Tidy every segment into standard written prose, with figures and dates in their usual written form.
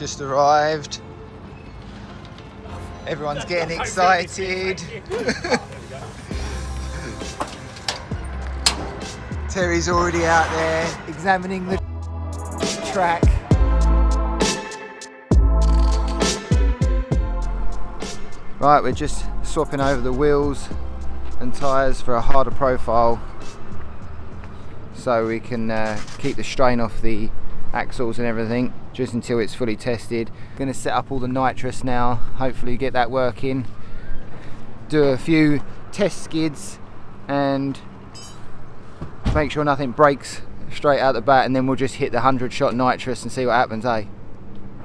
just arrived. Everyone's getting excited. Terry's already out there examining the track. Right, we're just swapping over the wheels and tyres for a harder profile so we can keep the strain off the axles and everything just until it's fully tested. Going to set up all the nitrous now, hopefully get that working, do a few test skids and make sure nothing breaks straight out the bat, and then we'll just hit the 100-shot nitrous and see what happens, eh?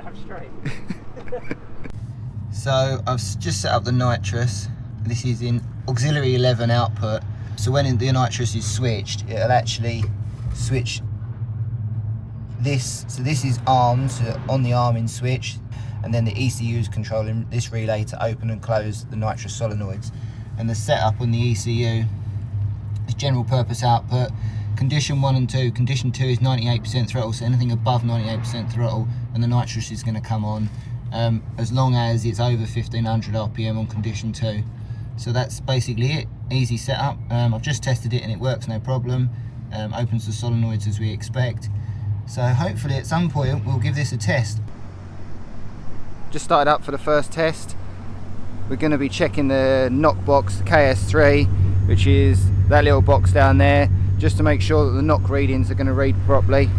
I'm straight. So I've just set up the nitrous. This is in auxiliary 11 output. So when the nitrous is switched, it'll actually switch this. So this is arms, so on the arming switch, and then the ECU is controlling this relay to open and close the nitrous solenoids. And the setup on the ECU is general purpose output. Condition 1 and 2. Condition 2 is 98% throttle, so anything above 98% throttle and the nitrous is going to come on. As long as it's over 1500 RPM on condition 2. So that's basically it. Easy setup. I've just tested it and it works no problem. Opens the solenoids as we expect. So hopefully at some point we'll give this a test. Just started up for the first test. We're going to be checking the knock box, the KS3, which is that little box down there, just to make sure that the knock readings are going to read properly.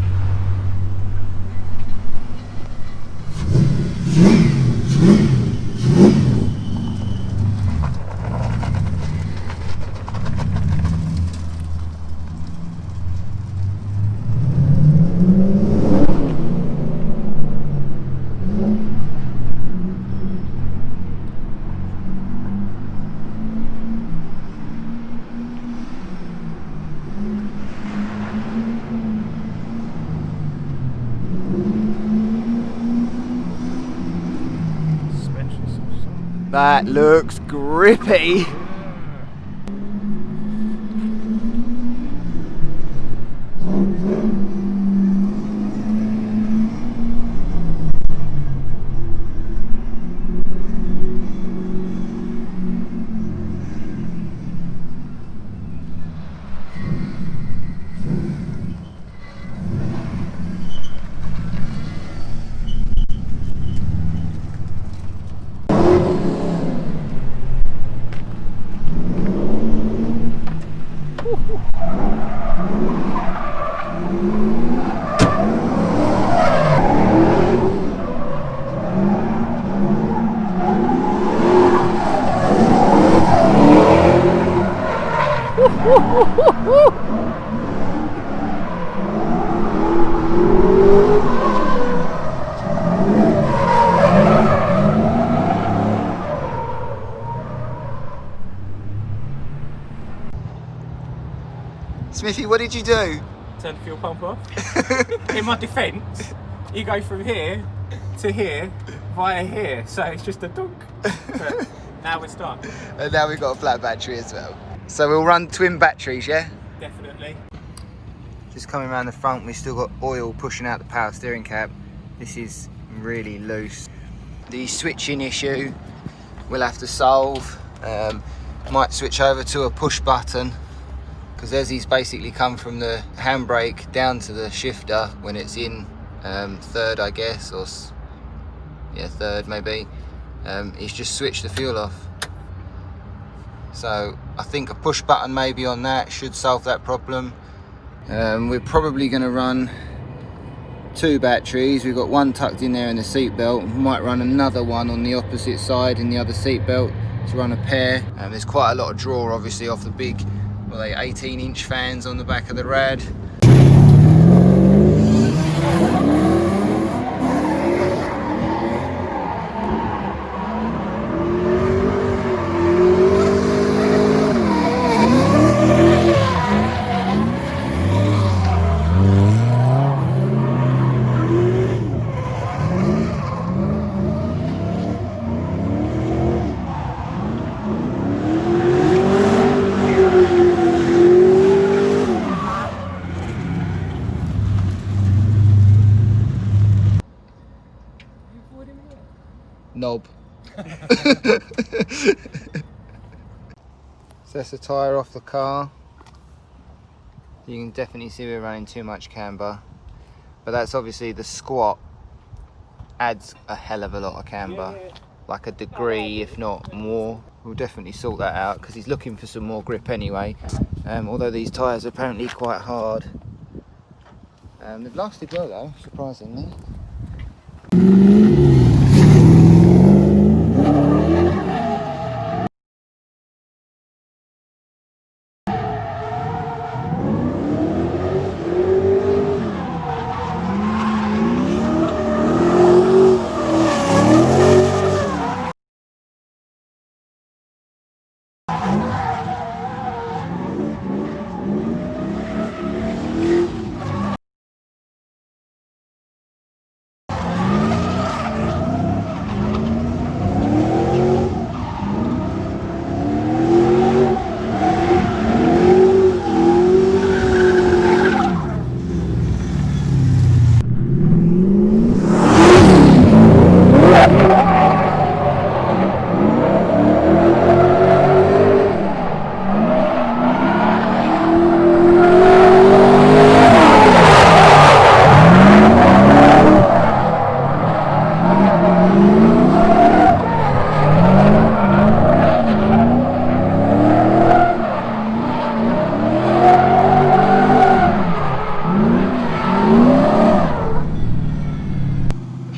That looks grippy. Smithy, what did you do? Turn the fuel pump off. In my defence, you go from here to here via here, so it's just a dunk. But now we're stuck. And now we've got a flat battery as well. So we'll run twin batteries, yeah? Definitely. Just coming around the front, we've still got oil pushing out the power steering cap. This is really loose. The switching issue we'll have to solve. Might switch over to a push button, because as he's basically come from the handbrake down to the shifter when it's in third, I guess, or yeah, third maybe, he's just switched the fuel off. So I think a push button maybe on that should solve that problem. We're probably going to run two batteries. We've got one tucked in there in the seat belt. We might run another one on the opposite side in the other seat belt to run a pair. There's quite a lot of draw obviously off the big, well, they 18-inch fans on the back of the rad. So that's the tyre off the car. You can definitely see we're running too much camber, but that's obviously the squat adds a hell of a lot of camber, like a degree if not more. We'll definitely sort that out because he's looking for some more grip anyway, although these tyres are apparently quite hard. They've lasted well though, surprisingly.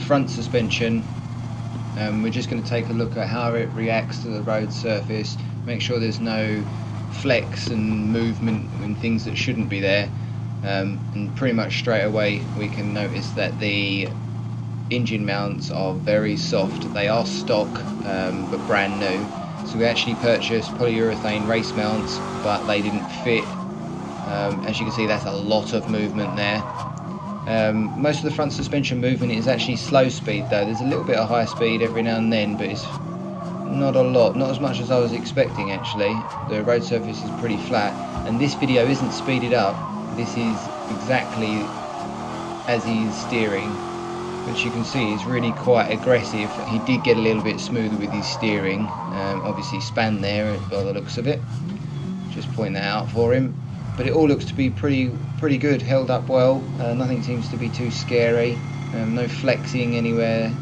Front suspension, we're just going to take a look at how it reacts to the road surface, make sure there's no flex and movement and things that shouldn't be there, and pretty much straight away we can notice that the engine mounts are very soft. They are stock but brand new, so we actually purchased polyurethane race mounts but they didn't fit. As you can see, that's a lot of movement there. Most of the front suspension movement is actually slow speed though. There's a little bit of high speed every now and then, but it's not a lot, not as much as I was expecting actually. The road surface is pretty flat, and this video isn't speeded up. This is exactly as he's steering, which you can see is really quite aggressive. He did get a little bit smoother with his steering, obviously span there by the looks of it. Just point that out for him. But it all looks to be pretty good, held up well. Nothing seems to be too scary. No flexing anywhere.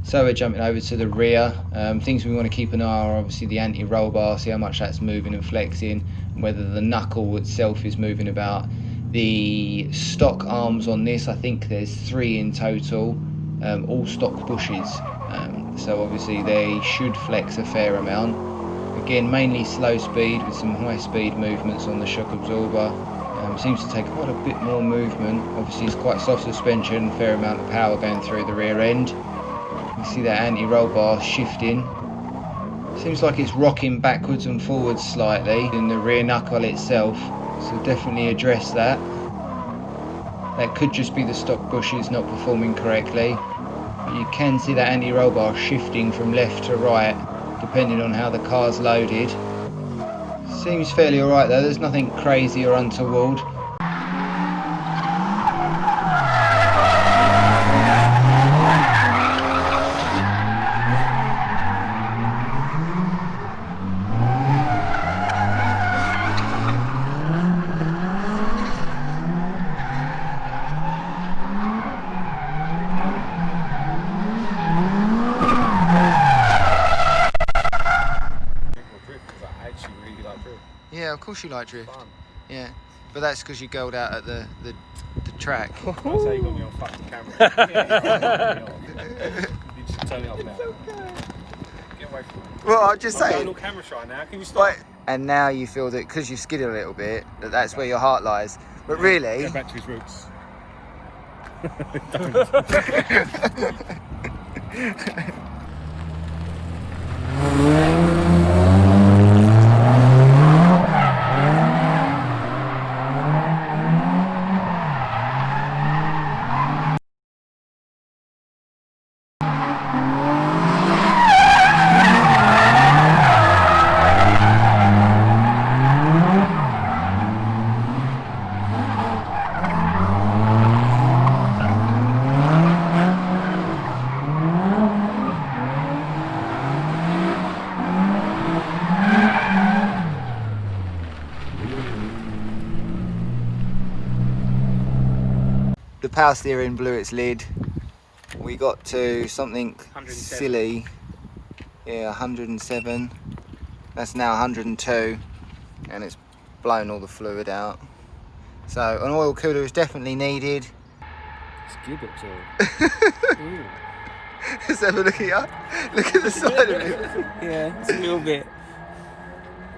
So we're jumping over to the rear. Things we want to keep an eye on are obviously the anti-roll bar, see how much that's moving and flexing, and whether the knuckle itself is moving about. The stock arms on this, I think there's 3 in total, all stock bushes. So obviously they should flex a fair amount. Again, mainly slow speed with some high speed movements on the shock absorber. Seems to take quite a bit more movement. Obviously it's quite soft suspension, fair amount of power going through the rear end. You see that anti-roll bar shifting. Seems like it's rocking backwards and forwards slightly in the rear knuckle itself, so definitely address that. That could just be the stock bushes not performing correctly. But you can see that anti-roll bar shifting from left to right depending on how the car's loaded. Seems fairly alright though, there's nothing crazy or untoward. Yeah, of course you like drift. Fun. Yeah, but that's because you gold out at the track. That's how you got me on fucking camera. You just turn it off now. It's okay. Get away from me. Well, I'm just saying. I'm all camera shy now. Can you stop? And now you feel that because you skidded a little bit, that's where your heart lies. But really, go back to his roots. power steering blew its lid. We got to something 107. silly. Yeah, 107. That's now 102, and it's blown all the fluid out. So an oil cooler is definitely needed. It's Gearbox oil. Let's have a look at Look at the side of it. Yeah, it's a little bit.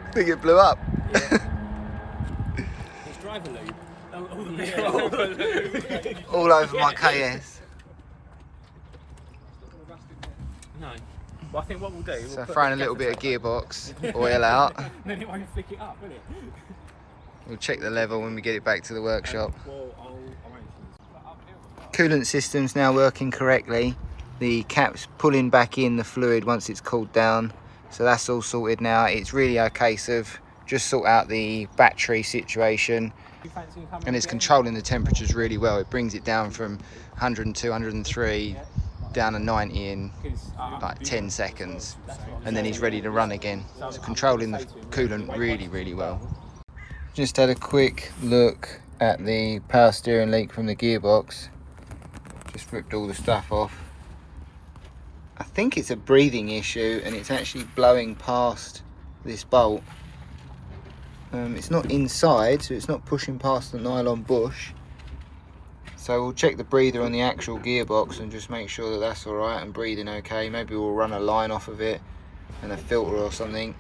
I think it blew up. Yeah. It's driver lube. All over my KS. No. Well, I think what we'll do. So We'll throwing a little bit of gearbox oil out. Then it won't flick it up, will it? We'll check the level when we get it back to the workshop. Well, I'll arrange this. Coolant system's now working correctly. The cap's pulling back in the fluid once it's cooled down. So that's all sorted now. It's really a case of just sort out the battery situation. And it's controlling the temperatures really well. It brings it down from 102, 103 down to 90 in like 10 seconds. And then he's ready to run again. So controlling the coolant really, really well. Just had a quick look at the power steering leak from the gearbox. Just ripped all the stuff off. I think it's a breathing issue and it's actually blowing past this bolt. It's not inside, so it's not pushing past the nylon bush. So we'll check the breather on the actual gearbox and just make sure that that's alright and breathing okay. Maybe we'll run a line off of it and a filter or something.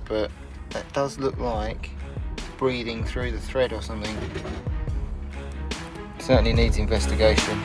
But that does look like breathing through the thread or something. Certainly needs investigation.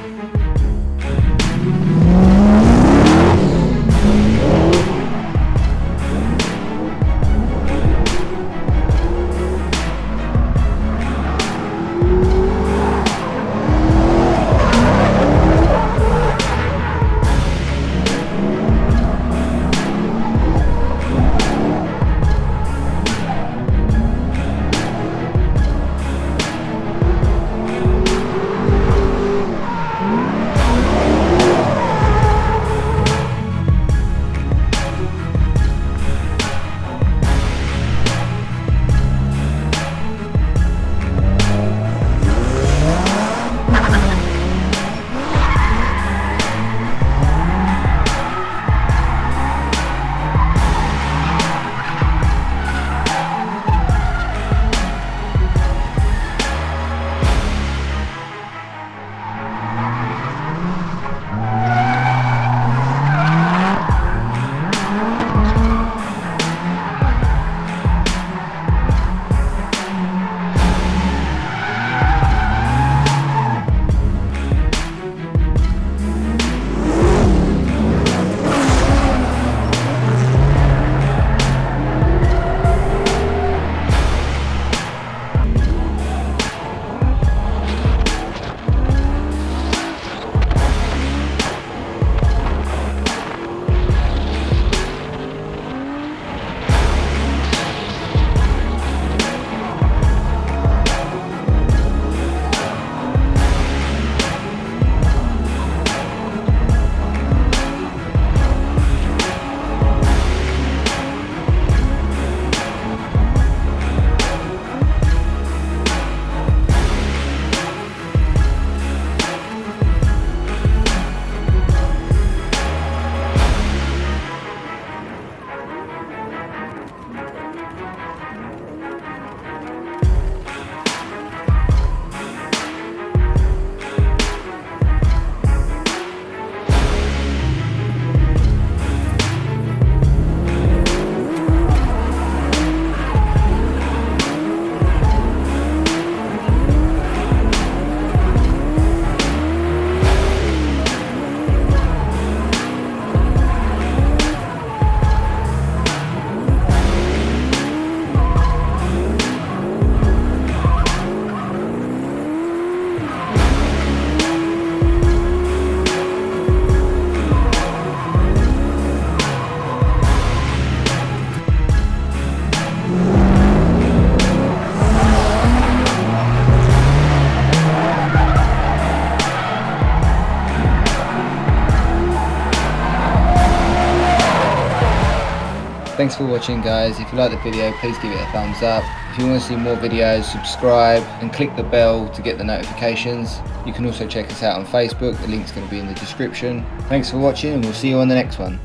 Thanks for watching, guys. If you like the video, please give it a thumbs up. If you want to see more videos, subscribe and click the bell to get the notifications. You can also check us out on Facebook. The link's going to be in the description. Thanks for watching, and we'll see you on the next one.